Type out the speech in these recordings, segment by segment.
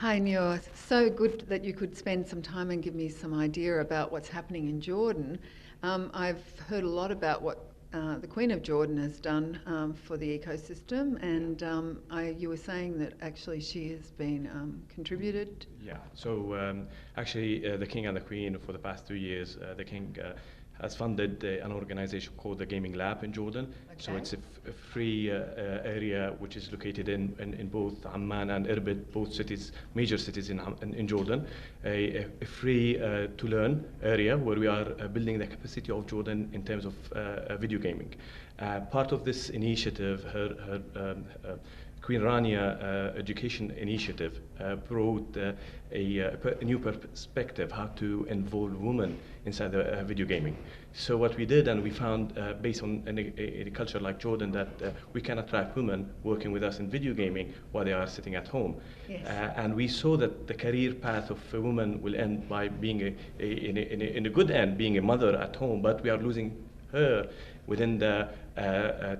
Hi, Nour. So good that you could spend some time and give me some idea about what's happening in Jordan. I've heard a lot about what the Queen of Jordan has done for the ecosystem, and you were saying that actually she has been contributed. Yeah, so actually, the King and the Queen for the past 2 years, the King has funded an organization called the Gaming Lab in Jordan. So Okay. it's a free area which is located in both Amman and Irbid, both cities, major cities in Jordan. A free to learn area where we are building the capacity of Jordan in terms of video gaming. Part of this initiative, her Queen Rania education initiative brought a new perspective how to involve women inside the video gaming. So what we did, and we found based on a culture like Jordan, that we can attract women working with us in video gaming while they are sitting at home. Yes. And we saw that the career path of a woman will end by being in a good end, being a mother at home, but we are losing her within the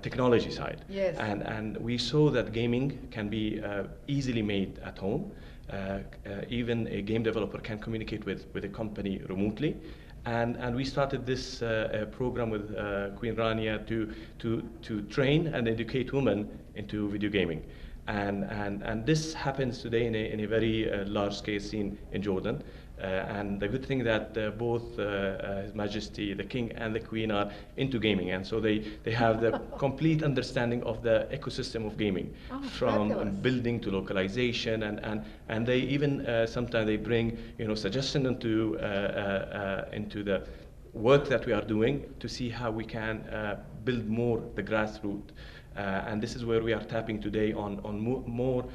technology side. Yes. And we saw that gaming can be easily made at home. Even a game developer can communicate with a company remotely. And we started this program with Queen Rania to train and educate women into video gaming. And this happens today in a very large scale scene in Jordan. And the good thing that both His Majesty, the King and the Queen are into gaming, and so they have the complete understanding of the ecosystem of gaming, from fabulous. building to localization, and they even sometimes they bring suggestion into the work that we are doing to see how we can build more the grassroots. And this is where we are tapping today on more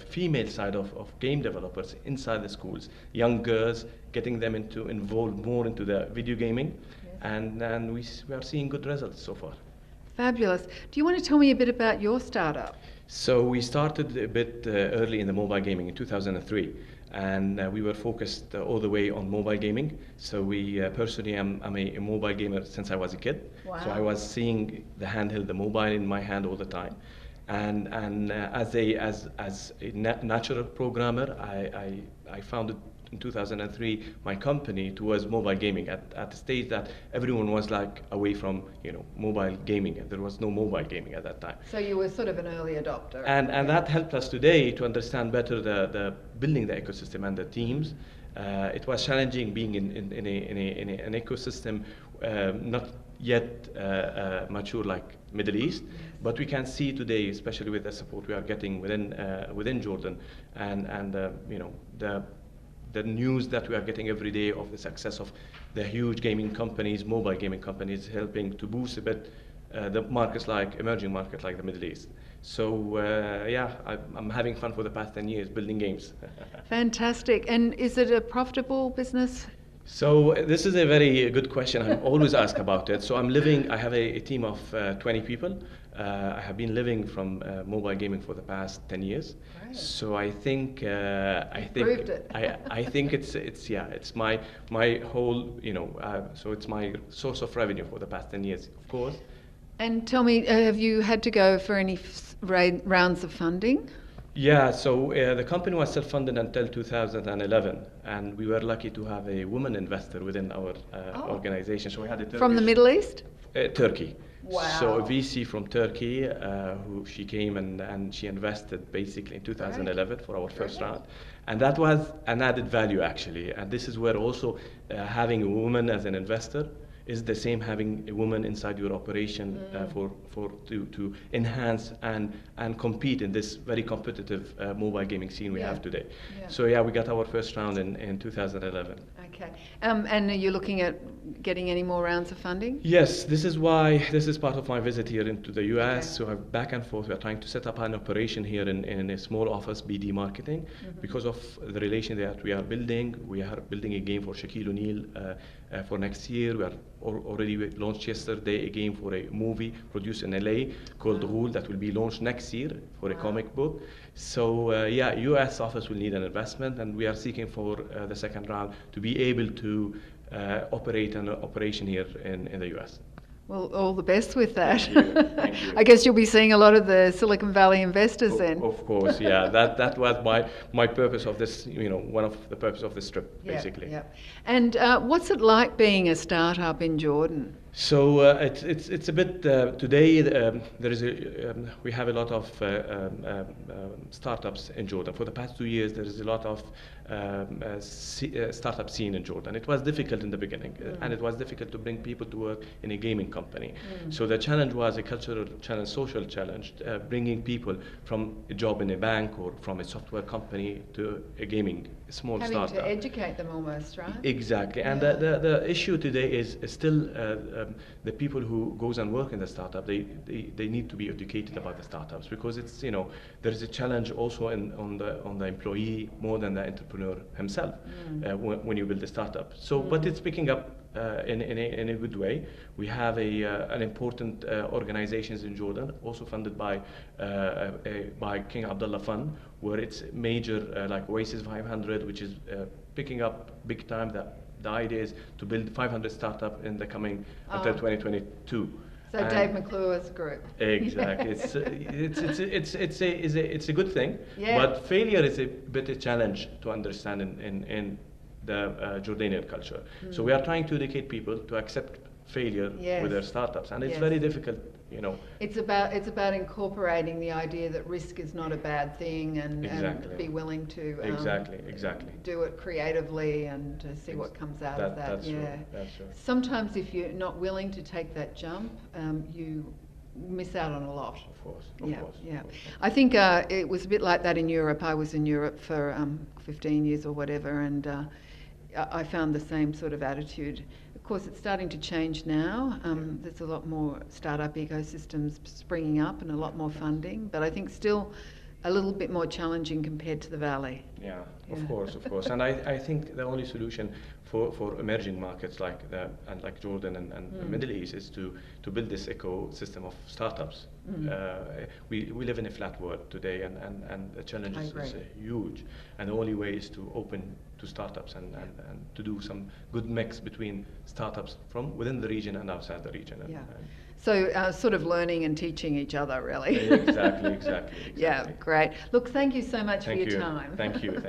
female side of game developers inside the schools, young girls, getting them involved more into the video gaming, and we are seeing good results so far. Fabulous. Do you want to tell me a bit about your startup? So we started a bit early in the mobile gaming in 2003, and we were focused all the way on mobile gaming. So we personally, I'm a mobile gamer since I was a kid. Wow. So I was seeing the handheld, the mobile in my hand all the time. And as a natural programmer, I founded in 2003 my company towards mobile gaming at the stage that everyone was like away from mobile gaming, and there was no mobile gaming at that time. So you were sort of an early adopter. And that helped us today to understand better the building the ecosystem and the teams. It was challenging being in an ecosystem not yet mature like Middle East, but we can see today, especially with the support we are getting within Jordan, and the news that we are getting every day of the success of the huge gaming companies, mobile gaming companies, helping to boost a bit the markets like emerging markets like the Middle East. So I'm having fun for the past 10 years building games. Fantastic. And is it a profitable business? So this is a very good question. I'm always asked about it. So I have a team of 20 people. I have been living from mobile gaming for the past 10 years. Great. So I think Proved it. I think it's my whole so it's my source of revenue for the past 10 years, of course. And tell me, have you had to go for any rounds of funding? Yeah, so the company was self-funded until 2011, and we were lucky to have a woman investor within our organization. So we had a From the Middle East? Turkey. Wow. So a VC from Turkey, who she came and she invested basically in 2011 for our first round. And that was an added value actually. And this is where also having a woman as an investor is the same having a woman inside your operation to enhance and compete in this very competitive mobile gaming scene we have today. Yeah. So we got our first round in 2011. Okay. And are you looking at getting any more rounds of funding? Yes, this is part of my visit here into the US. So I'm back and forth. We're trying to set up an operation here in a small office, BD marketing, because of the relation that we are building. We are building a game for Shaquille O'Neal for next year. We are already launched yesterday a game for a movie produced in LA called Ghul that will be launched next year for a comic book. So US office will need an investment, and we are seeking for the second round to be able to operate an operation here in the US. Well, all the best with that. Thank you. Thank you. I guess you'll be seeing a lot of the Silicon Valley investors then. Of course, yeah. That was my purpose of this. One of the purpose of this trip, basically. Yeah. And what's it like being a startup in Jordan? So it's a bit today. There is we have a lot of startups in Jordan. For the past 2 years, there is a lot of startup scene in Jordan. It was difficult in the beginning, and it was difficult to bring people to work in a gaming company. So the challenge was a cultural challenge, social challenge, bringing people from a job in a bank or from a software company to a gaming small startup. Having to educate them almost, right? Exactly, and the issue today is still the people who goes and work in the startup. They need to be educated about the startups, because it's there is a challenge also on the employee more than the entrepreneur himself when you build a startup. So, but it's picking up in a good way. We have an important organizations in Jordan, also funded by King Abdullah Fund, where it's major like Oasis 500, which is picking up big time. The idea is to build 500 startup in the coming until 2022. So Dave McClure's group. Exactly. It's a good thing, but failure is a bit a challenge to understand in the Jordanian culture. So we are trying to educate people to accept failure with their startups, and it's very difficult. It's about incorporating the idea that risk is not a bad thing, and be willing to exactly do it creatively and to see what comes out of that. That's true. Sometimes if you're not willing to take that jump, you miss out on a lot. Of course. I think it was a bit like that in Europe. I was in Europe for 15 years or whatever, and I found the same sort of attitude. Of course, it's starting to change now. There's a lot more startup ecosystems springing up and a lot more funding, but I think still a little bit more challenging compared to the Valley. Yeah, of course. And I think the only solution for emerging markets like Jordan and the Middle East is to build this ecosystem of startups. We live in a flat world today, and the challenge is huge. And the only way is to open to startups and to do some good mix between startups from within the region and outside the region. So sort of learning and teaching each other, really. Exactly. Yeah, great. Look, thank you so much for your time. Thank you.